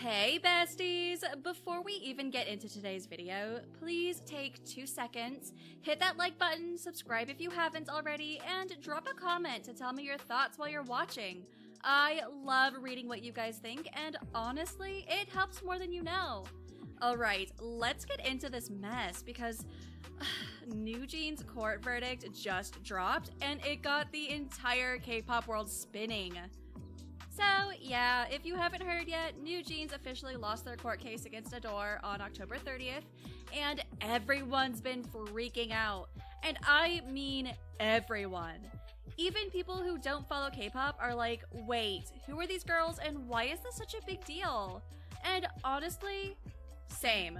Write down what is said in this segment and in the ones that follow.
Hey besties! Before we even get into today's video, please take 2 seconds, hit that like button, subscribe if you haven't already, and drop a comment to tell me your thoughts while you're watching. I love reading what you guys think, and honestly, it helps more than you know. Alright, let's get into this mess because NewJeans' court verdict just dropped and it got the entire K-pop world spinning. So yeah, if you haven't heard yet, NewJeans officially lost their court case against ADOR on October 30th, and everyone's been freaking out. And I mean everyone. Even people who don't follow K-pop are like, wait, who are these girls and why is this such a big deal? And honestly, same.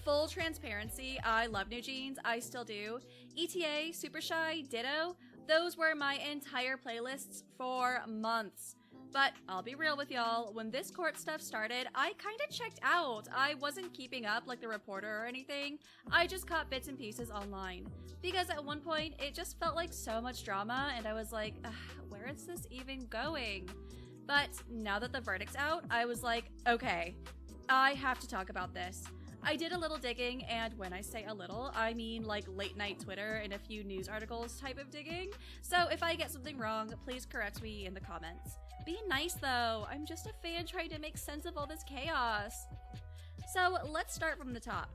Full transparency, I love NewJeans, I still do. ETA, Super Shy, Ditto, those were my entire playlists for months. But I'll be real with y'all, when this court stuff started, I kinda checked out. I wasn't keeping up like the reporter or anything. I just caught bits and pieces online. Because at one point, it just felt like so much drama and I was like, where is this even going? But now that the verdict's out, I was like, okay, I have to talk about this. I did a little digging, and when I say a little, I mean like late night Twitter and a few news articles type of digging. So if I get something wrong, please correct me in the comments. Be nice though, I'm just a fan trying to make sense of all this chaos. So let's start from the top.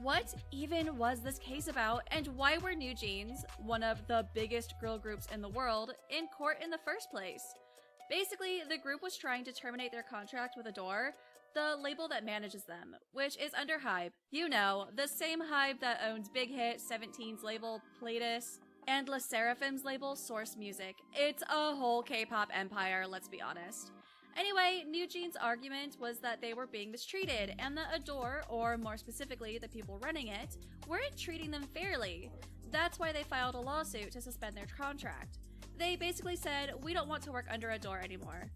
What even was this case about, and why were NewJeans, one of the biggest girl groups in the world, in court in the first place? Basically, the group was trying to terminate their contract with ADOR, the label that manages them, which is under HYBE. You know, the same HYBE that owns Big Hit, 17's label Playlist, and LE SSERAFIM's label Source Music. It's a whole K-pop empire, let's be honest. Anyway, NewJeans' argument was that they were being mistreated, and that ADOR, or more specifically the people running it, weren't treating them fairly. That's why they filed a lawsuit to suspend their contract. They basically said, we don't want to work under ADOR anymore.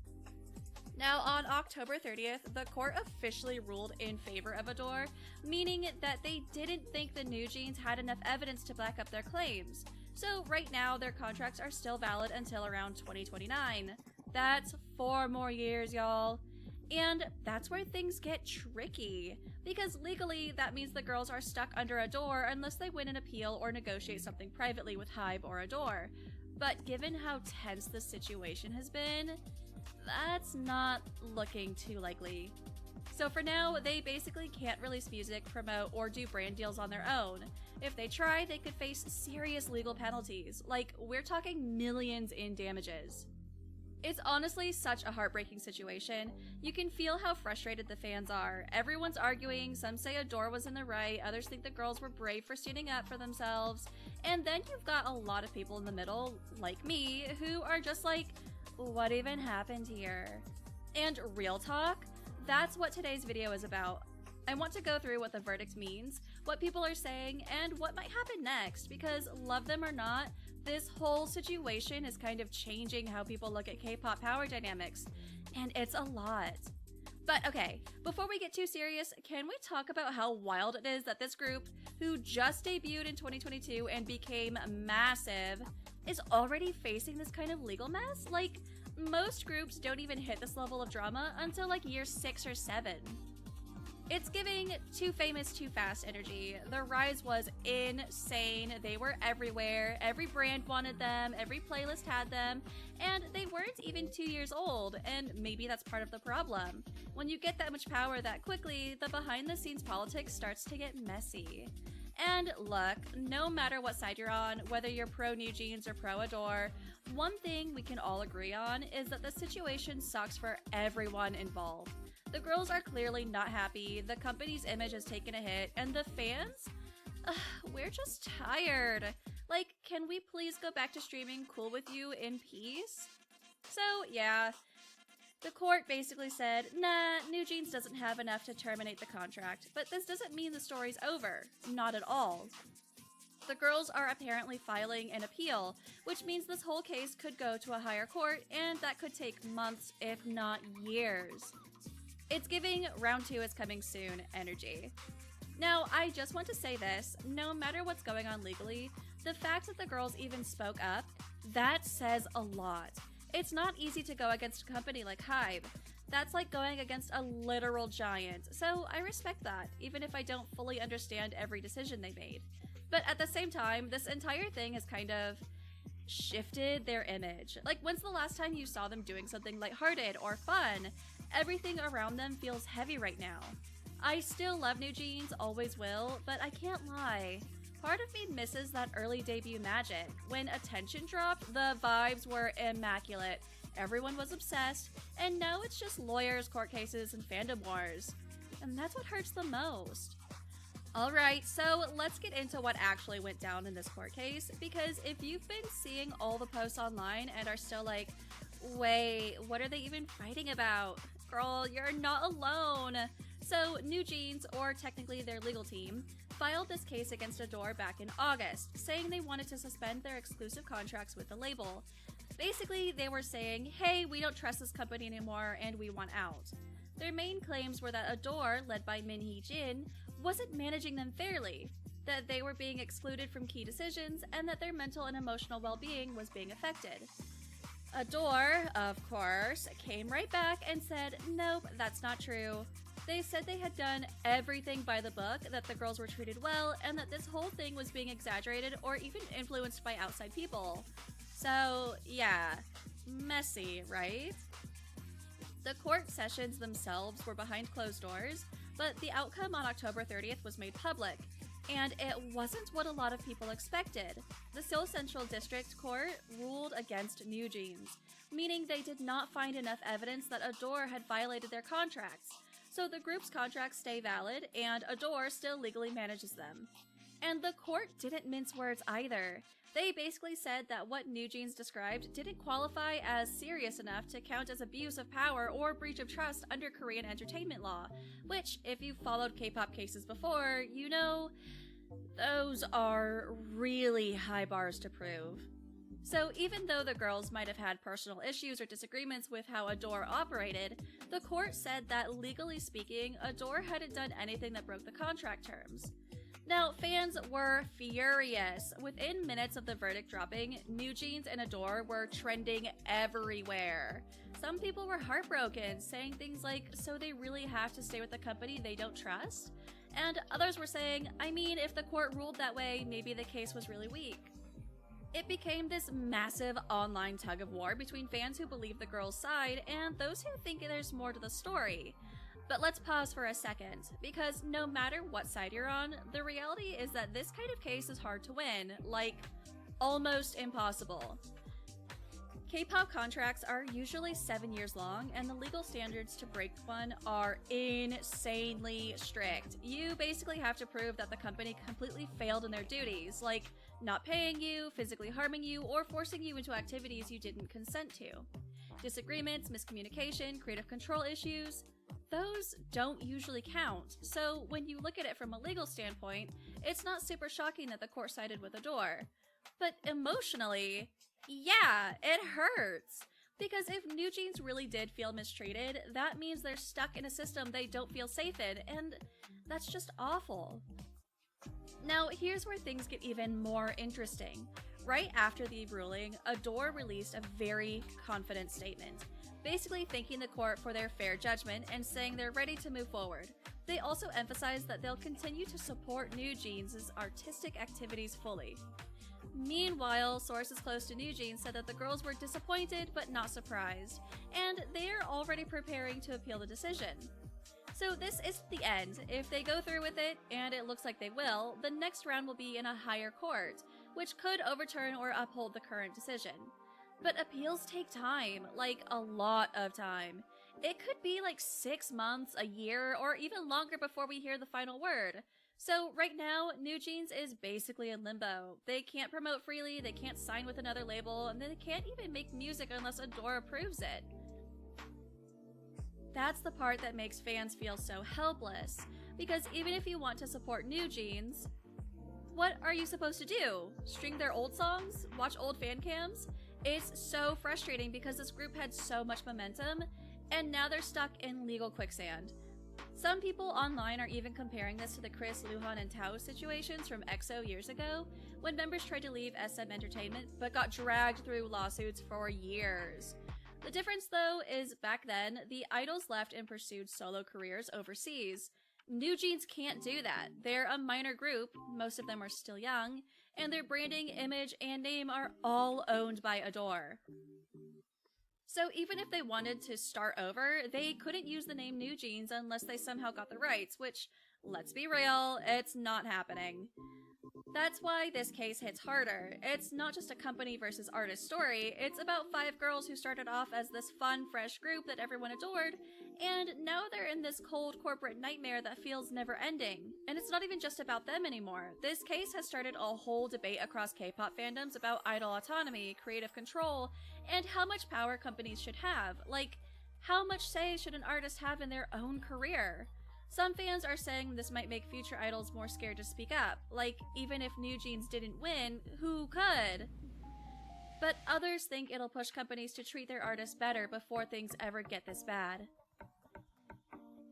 Now, on October 30th, the court officially ruled in favor of ADOR, meaning that they didn't think the NewJeans had enough evidence to back up their claims. So right now, their contracts are still valid until around 2029. That's 4 more years, y'all. And that's where things get tricky, because legally, that means the girls are stuck under ADOR unless they win an appeal or negotiate something privately with HYBE or ADOR. But given how tense the situation has been, that's not looking too likely. So for now, they basically can't release music, promote, or do brand deals on their own. If they try, they could face serious legal penalties, like we're talking millions in damages. It's honestly such a heartbreaking situation. You can feel how frustrated the fans are. Everyone's arguing, some say ADOR was in the right, others think the girls were brave for standing up for themselves, and then you've got a lot of people in the middle, like me, who are just like, what even happened here? And real talk, that's what today's video is about. I want to go through what the verdict means, what people are saying, and what might happen next, because love them or not, this whole situation is kind of changing how people look at K-pop power dynamics, and it's a lot. But okay, before we get too serious, can we talk about how wild it is that this group, who just debuted in 2022 and became massive, is already facing this kind of legal mess? Like, most groups don't even hit this level of drama until like year 6 or 7. It's giving too famous, too fast energy. The rise was insane. They were everywhere. Every brand wanted them. Every playlist had them. And they weren't even 2 years old. And maybe that's part of the problem. When you get that much power that quickly, the behind-the-scenes politics starts to get messy. And look, no matter what side you're on, whether you're pro NewJeans or pro ADOR, one thing we can all agree on is that the situation sucks for everyone involved. The girls are clearly not happy, the company's image has taken a hit, and the fans? We're just tired. Like, can we please go back to streaming Cool With You in peace? So, yeah. The court basically said, nah, NewJeans doesn't have enough to terminate the contract, but this doesn't mean the story's over. Not at all. The girls are apparently filing an appeal, which means this whole case could go to a higher court, and that could take months, if not years. It's giving round 2 is coming soon energy. Now, I just want to say this, no matter what's going on legally, the fact that the girls even spoke up, that says a lot. It's not easy to go against a company like HYBE. That's like going against a literal giant, so I respect that, even if I don't fully understand every decision they made. But at the same time, this entire thing has kind of shifted their image. Like, when's the last time you saw them doing something lighthearted or fun? Everything around them feels heavy right now. I still love NewJeans, always will, but I can't lie. Part of me misses that early debut magic. When attention dropped, the vibes were immaculate. Everyone was obsessed, and now it's just lawyers, court cases, and fandom wars. And that's what hurts the most. Alright, so let's get into what actually went down in this court case, because if you've been seeing all the posts online and are still like, wait, what are they even fighting about? Girl, you're not alone! So, NewJeans, or technically their legal team, filed this case against ADOR back in August, saying they wanted to suspend their exclusive contracts with the label. Basically, they were saying, hey, we don't trust this company anymore and we want out. Their main claims were that ADOR, led by Hee-jin, wasn't managing them fairly, that they were being excluded from key decisions, and that their mental and emotional well-being was being affected. ADOR, of course, came right back and said, nope, that's not true. They said they had done everything by the book, that the girls were treated well, and that this whole thing was being exaggerated or even influenced by outside people. So, yeah, messy, right? The court sessions themselves were behind closed doors, but the outcome on October 30th was made public, and it wasn't what a lot of people expected. The Seoul Central District Court ruled against NewJeans, meaning they did not find enough evidence that ADOR had violated their contracts. So the group's contracts stay valid, and ADOR still legally manages them. And the court didn't mince words either. They basically said that what NewJeans described didn't qualify as serious enough to count as abuse of power or breach of trust under Korean entertainment law, which, if you've followed K-pop cases before, you know those are really high bars to prove. So even though the girls might have had personal issues or disagreements with how ADOR operated, the court said that legally speaking, ADOR hadn't done anything that broke the contract terms. Now, fans were furious. Within minutes of the verdict dropping, NewJeans and ADOR were trending everywhere. Some people were heartbroken, saying things like, so they really have to stay with the company they don't trust? And others were saying, I mean, if the court ruled that way, maybe the case was really weak. It became this massive online tug of war between fans who believe the girls' side and those who think there's more to the story. But let's pause for a second, because no matter what side you're on, the reality is that this kind of case is hard to win, like, almost impossible. K-pop contracts are usually 7 years long, and the legal standards to break one are insanely strict. You basically have to prove that the company completely failed in their duties, like not paying you, physically harming you, or forcing you into activities you didn't consent to. Disagreements, miscommunication, creative control issues, those don't usually count. So when you look at it from a legal standpoint, it's not super shocking that the court sided with ADOR. But emotionally, yeah, it hurts. Because if NewJeans really did feel mistreated, that means they're stuck in a system they don't feel safe in, and that's just awful. Now, here's where things get even more interesting. Right after the ruling, ADOR released a very confident statement, basically thanking the court for their fair judgment and saying they're ready to move forward. They also emphasized that they'll continue to support NewJeans' artistic activities fully. Meanwhile, sources close to NewJeans said that the girls were disappointed but not surprised, and they are already preparing to appeal the decision. So this isn't the end. If they go through with it, and it looks like they will, the next round will be in a higher court, which could overturn or uphold the current decision. But appeals take time, like a lot of time. It could be like 6 months, a year, or even longer before we hear the final word. So right now, NewJeans is basically in limbo. They can't promote freely, they can't sign with another label, and they can't even make music unless ADOR approves it. That's the part that makes fans feel so helpless, because even if you want to support NewJeans, what are you supposed to do? String their old songs? Watch old fan cams? It's so frustrating because this group had so much momentum, and now they're stuck in legal quicksand. Some people online are even comparing this to the Chris, Luhan, and Tao situations from EXO years ago, when members tried to leave SM Entertainment but got dragged through lawsuits for years. The difference, though, is back then, the idols left and pursued solo careers overseas. NewJeans can't do that. They're a minor group, most of them are still young, and their branding, image, and name are all owned by ADOR. So even if they wanted to start over, they couldn't use the name NewJeans unless they somehow got the rights, which, let's be real, it's not happening. That's why this case hits harder. It's not just a company versus artist story, it's about 5 girls who started off as this fun, fresh group that everyone adored, and now they're in this cold corporate nightmare that feels never ending. And it's not even just about them anymore. This case has started a whole debate across K-pop fandoms about idol autonomy, creative control, and how much power companies should have. Like, how much say should an artist have in their own career? Some fans are saying this might make future idols more scared to speak up, like, even if NewJeans didn't win, who could? But others think it'll push companies to treat their artists better before things ever get this bad.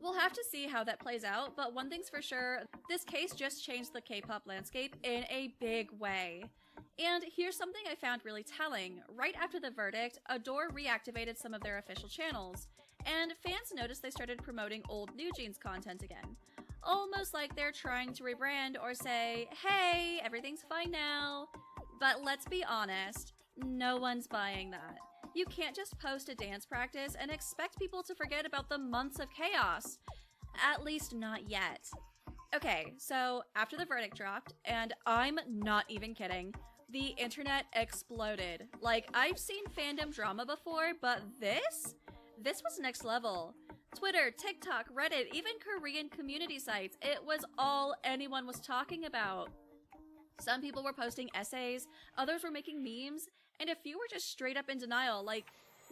We'll have to see how that plays out, but one thing's for sure, this case just changed the K-pop landscape in a big way. And here's something I found really telling. Right after the verdict, ADOR reactivated some of their official channels, and fans noticed they started promoting old NewJeans content again. Almost like they're trying to rebrand or say, hey, everything's fine now. But let's be honest, no one's buying that. You can't just post a dance practice and expect people to forget about the months of chaos. At least not yet. Okay, so after the verdict dropped, and I'm not even kidding, the internet exploded. Like, I've seen fandom drama before, but this was next level. Twitter, TikTok, Reddit, even Korean community sites, it was all anyone was talking about. Some people were posting essays, others were making memes, and a few were just straight up in denial, like,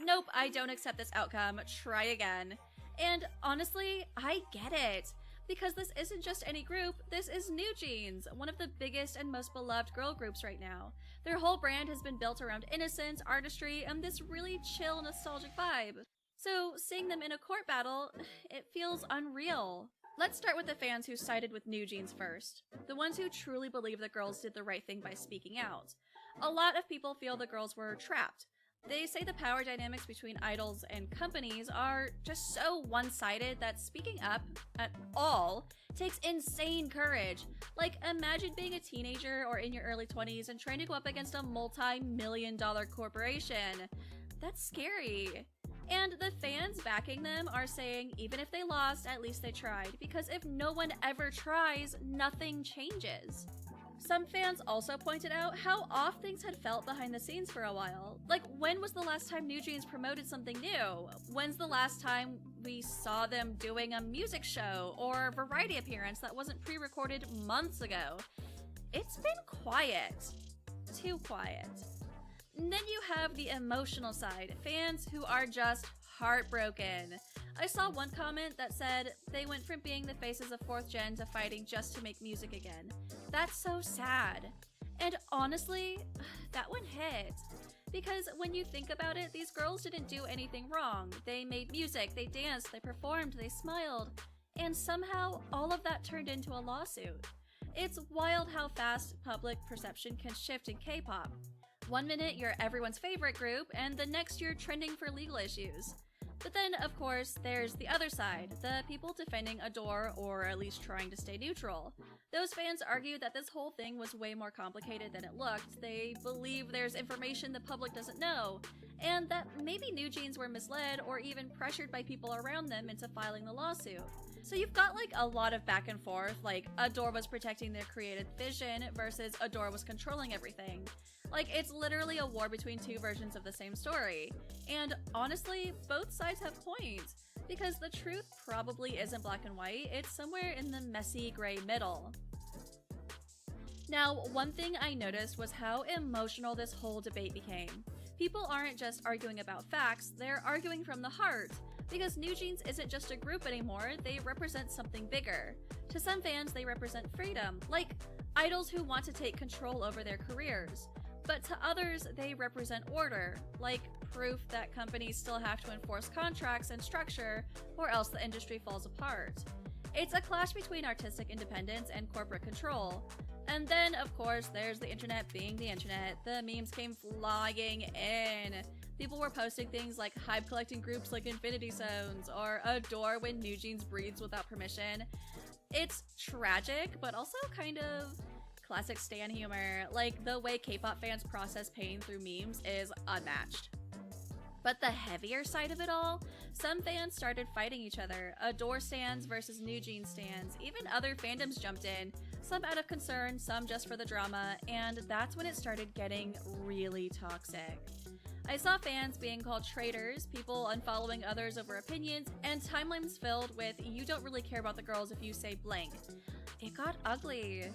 nope, I don't accept this outcome, try again. And honestly, I get it. Because this isn't just any group, this is NewJeans, one of the biggest and most beloved girl groups right now. Their whole brand has been built around innocence, artistry, and this really chill, nostalgic vibe. So seeing them in a court battle, it feels unreal. Let's start with the fans who sided with NewJeans first. The ones who truly believe the girls did the right thing by speaking out. A lot of people feel the girls were trapped. They say the power dynamics between idols and companies are just so one-sided that speaking up at all takes insane courage. Like, imagine being a teenager or in your early 20s and trying to go up against a multi-million-dollar corporation. That's scary. And the fans backing them are saying even if they lost, at least they tried, because if no one ever tries, nothing changes. Some fans also pointed out how off things had felt behind the scenes for a while. Like, when was the last time NewJeans promoted something new? When's the last time we saw them doing a music show or variety appearance that wasn't pre-recorded months ago? It's been quiet. Too quiet. And then you have the emotional side, fans who are just heartbroken. I saw one comment that said they went from being the faces of 4th gen to fighting just to make music again. That's so sad. And honestly, that one hit. Because when you think about it, these girls didn't do anything wrong. They made music, they danced, they performed, they smiled. And somehow, all of that turned into a lawsuit. It's wild how fast public perception can shift in K-pop. One minute you're everyone's favorite group, and the next you're trending for legal issues. But then, of course, there's the other side, the people defending ADOR, or at least trying to stay neutral. Those fans argue that this whole thing was way more complicated than it looked. They believe there's information the public doesn't know, and that maybe NewJeans were misled or even pressured by people around them into filing the lawsuit. So you've got like a lot of back and forth, like ADOR was protecting their creative vision versus ADOR was controlling everything. Like, it's literally a war between two versions of the same story. And honestly, both sides have points, because the truth probably isn't black and white, it's somewhere in the messy gray middle. Now, one thing I noticed was how emotional this whole debate became. People aren't just arguing about facts, they're arguing from the heart. Because NewJeans isn't just a group anymore, they represent something bigger. To some fans, they represent freedom, like idols who want to take control over their careers. But to others, they represent order, like proof that companies still have to enforce contracts and structure, or else the industry falls apart. It's a clash between artistic independence and corporate control. And then, of course, there's the internet being the internet. The memes came flying in. People were posting things like HYBE collecting groups like Infinity Zones or ADOR when NewJeans breathes without permission. It's tragic, but also kind of classic stan humor. Like, the way K-pop fans process pain through memes is unmatched. But the heavier side of it all, some fans started fighting each other. ADOR stans versus NewJeans stans. Even other fandoms jumped in, some out of concern, some just for the drama, and that's when it started getting really toxic. I saw fans being called traitors, people unfollowing others over opinions, and timelines filled with "you don't really care about the girls if you say blank." It got ugly.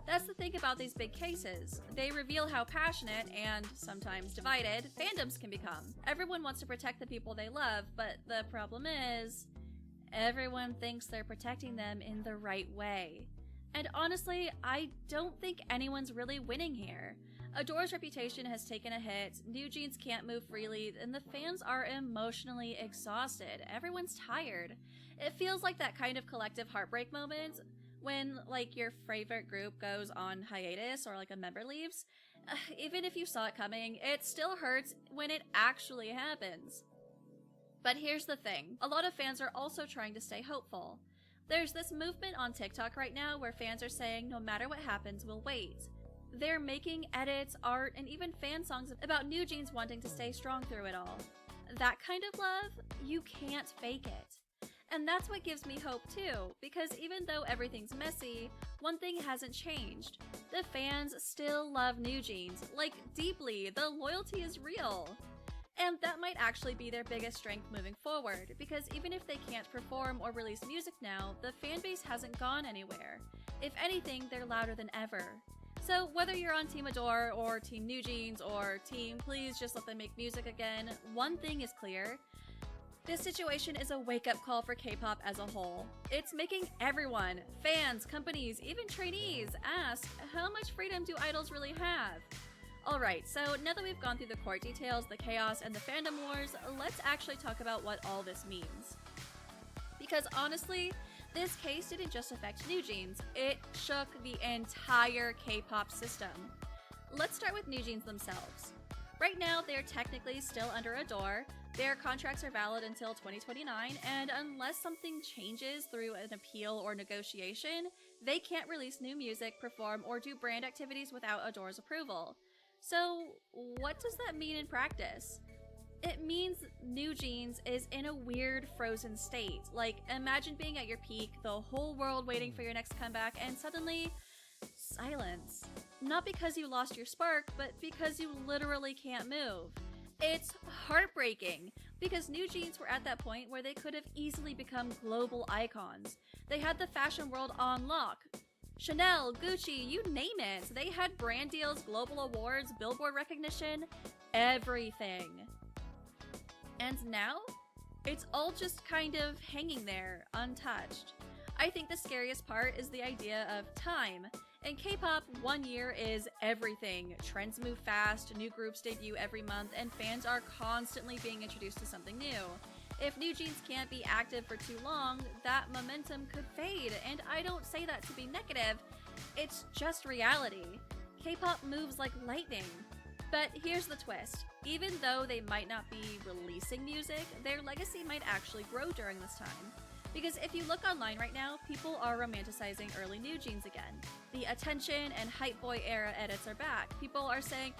That's the thing about these big cases. They reveal how passionate, and sometimes divided, fandoms can become. Everyone wants to protect the people they love, but the problem is, everyone thinks they're protecting them in the right way. And honestly, I don't think anyone's really winning here. ADOR's reputation has taken a hit, NewJeans can't move freely, and the fans are emotionally exhausted. Everyone's tired. It feels like that kind of collective heartbreak moment when, like, your favorite group goes on hiatus or, like, a member leaves. Even if you saw it coming, it still hurts when it actually happens. But here's the thing. A lot of fans are also trying to stay hopeful. There's this movement on TikTok right now where fans are saying no matter what happens, we'll wait. They're making edits, art, and even fan songs about NewJeans wanting to stay strong through it all. That kind of love, you can't fake it. And that's what gives me hope too, because even though everything's messy, one thing hasn't changed. The fans still love NewJeans, like deeply. The loyalty is real. And that might actually be their biggest strength moving forward, because even if they can't perform or release music now, the fanbase hasn't gone anywhere. If anything, they're louder than ever. So whether you're on Team ADOR or Team NewJeans or Team Please Just Let Them Make Music Again, one thing is clear. This situation is a wake-up call for K-pop as a whole. It's making everyone, fans, companies, even trainees, ask, how much freedom do idols really have? Alright, so now that we've gone through the court details, the chaos, and the fandom wars, let's actually talk about what all this means. Because honestly, this case didn't just affect NewJeans, it shook the entire K-pop system. Let's start with NewJeans themselves. Right now, they're technically still under ADOR, their contracts are valid until 2029, and unless something changes through an appeal or negotiation, they can't release new music, perform, or do brand activities without ADOR's approval. So, what does that mean in practice? It means NewJeans is in a weird frozen state. Like, imagine being at your peak, the whole world waiting for your next comeback, and suddenly, silence. Not because you lost your spark, but because you literally can't move. It's heartbreaking, because NewJeans were at that point where they could have easily become global icons. They had the fashion world on lock. Chanel, Gucci, you name it. They had brand deals, global awards, Billboard recognition, everything. And now, it's all just kind of hanging there, untouched. I think the scariest part is the idea of time. In K-pop, 1 year is everything. Trends move fast, new groups debut every month, and fans are constantly being introduced to something new. If NewJeans can't be active for too long, that momentum could fade, and I don't say that to be negative, it's just reality. K-pop moves like lightning. But here's the twist. Even though they might not be releasing music, their legacy might actually grow during this time. Because if you look online right now, people are romanticizing early NewJeans again. The attention and hype boy era edits are back. People are saying,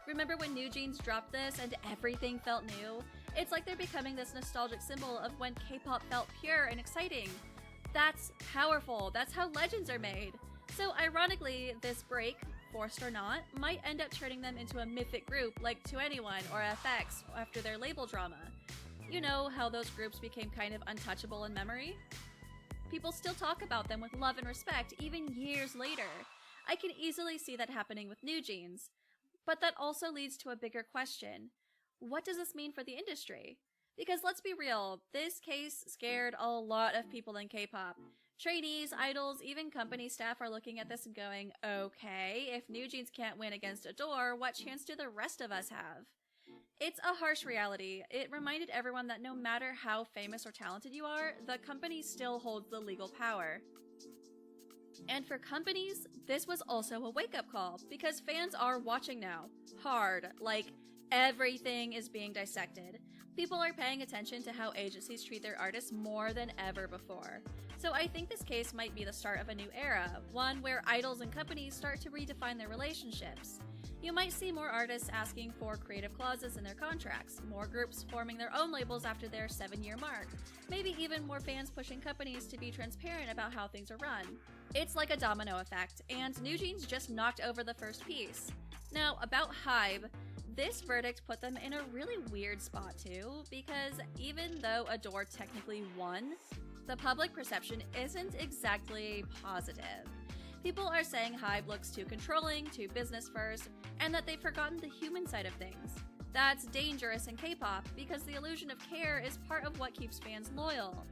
remember when NewJeans dropped this and everything felt new? It's like they're becoming this nostalgic symbol of when K-pop felt pure and exciting. That's powerful. That's how legends are made. So ironically, this break, forced or not, might end up turning them into a mythic group like 2NE1 or FX after their label drama. You know how those groups became kind of untouchable in memory? People still talk about them with love and respect even years later. I can easily see that happening with NewJeans. But that also leads to a bigger question. What does this mean for the industry? Because let's be real, this case scared a lot of people in K-pop. Trainees, idols, even company staff are looking at this and going, okay, if NewJeans can't win against ADOR, what chance do the rest of us have? It's a harsh reality. It reminded everyone that no matter how famous or talented you are, the company still holds the legal power. And for companies, this was also a wake-up call, because fans are watching now. Hard. Like, Everything is being dissected. People are paying attention to how agencies treat their artists more than ever before. So I think this case might be the start of a new era, one where idols and companies start to redefine their relationships. You might see more artists asking for creative clauses in their contracts, more groups forming their own labels after their 7-year mark, maybe even more fans pushing companies to be transparent about how things are run. It's like a domino effect, and NewJeans just knocked over the first piece. Now, about HYBE, this verdict put them in a really weird spot too, because even though ADOR technically won, the public perception isn't exactly positive. People are saying HYBE looks too controlling, too business first, and that they've forgotten the human side of things. That's dangerous in K-pop because the illusion of care is part of what keeps fans loyal.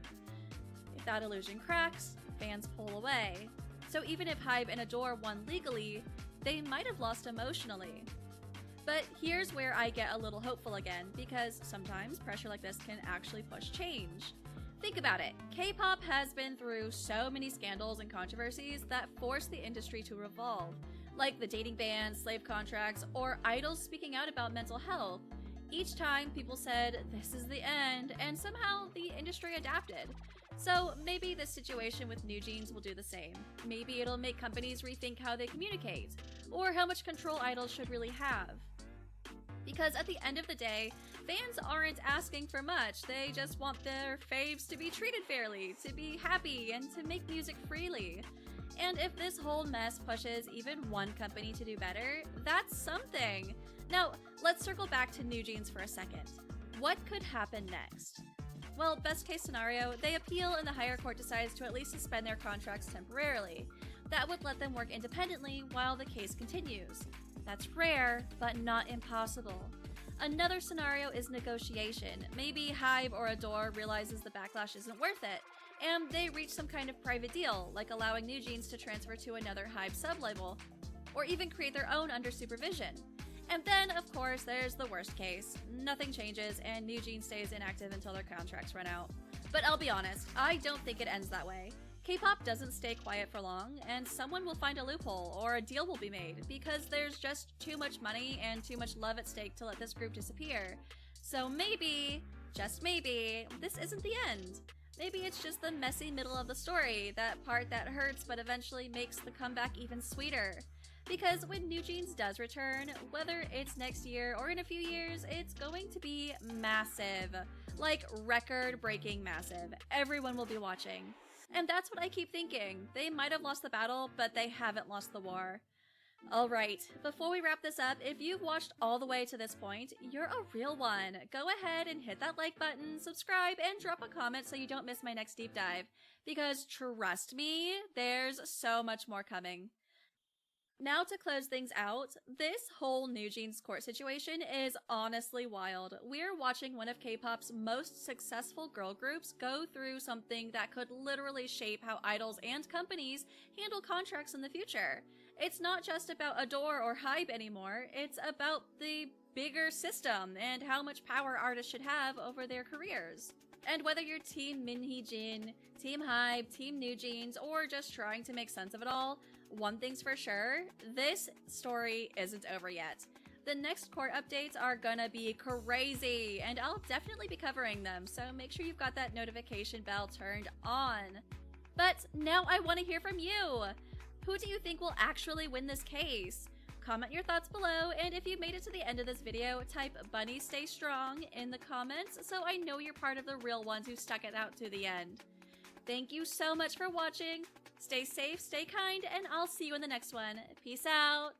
If that illusion cracks, fans pull away. So even if HYBE and ADOR won legally, they might have lost emotionally. But here's where I get a little hopeful again, because sometimes pressure like this can actually push change. Think about it. K-pop has been through so many scandals and controversies that force the industry to revolve, like the dating ban, slave contracts, or idols speaking out about mental health. Each time people said, "This is the end," and somehow the industry adapted. So maybe this situation with NewJeans will do the same. Maybe it'll make companies rethink how they communicate, or how much control idols should really have. Because at the end of the day, fans aren't asking for much. They just want their faves to be treated fairly, to be happy, and to make music freely. And if this whole mess pushes even one company to do better, that's something. Now, let's circle back to NewJeans for a second. What could happen next? Well, best case scenario, they appeal and the higher court decides to at least suspend their contracts temporarily. That would let them work independently while the case continues. That's rare, but not impossible. Another scenario is negotiation. Maybe HYBE or ADOR realizes the backlash isn't worth it, and they reach some kind of private deal, like allowing NewJeans to transfer to another HYBE sublabel, or even create their own under supervision. And then, of course, there's the worst case. Nothing changes, and NewJeans stays inactive until their contracts run out. But I'll be honest, I don't think it ends that way. K-pop doesn't stay quiet for long, and someone will find a loophole, or a deal will be made, because there's just too much money and too much love at stake to let this group disappear. So maybe, just maybe, this isn't the end. Maybe it's just the messy middle of the story, that part that hurts but eventually makes the comeback even sweeter. Because when NewJeans does return, whether it's next year or in a few years, it's going to be massive. Like record-breaking massive. Everyone will be watching. And that's what I keep thinking. They might have lost the battle, but they haven't lost the war. Alright, before we wrap this up, if you've watched all the way to this point, you're a real one. Go ahead and hit that like button, subscribe, and drop a comment so you don't miss my next deep dive. Because trust me, there's so much more coming. Now to close things out, this whole NewJeans court situation is honestly wild. We're watching one of K-pop's most successful girl groups go through something that could literally shape how idols and companies handle contracts in the future. It's not just about ADOR or HYBE anymore, it's about the bigger system and how much power artists should have over their careers. And whether you're Team Hee-jin, Team HYBE, Team NewJeans, or just trying to make sense of it all, one thing's for sure, this story isn't over yet. The next court updates are gonna be crazy, and I'll definitely be covering them, so make sure you've got that notification bell turned on. But now I want to hear from you! Who do you think will actually win this case? Comment your thoughts below, and if you made it to the end of this video, type "Bunnies stay strong" in the comments so I know you're part of the real ones who stuck it out to the end. Thank you so much for watching. Stay safe, stay kind, and I'll see you in the next one. Peace out!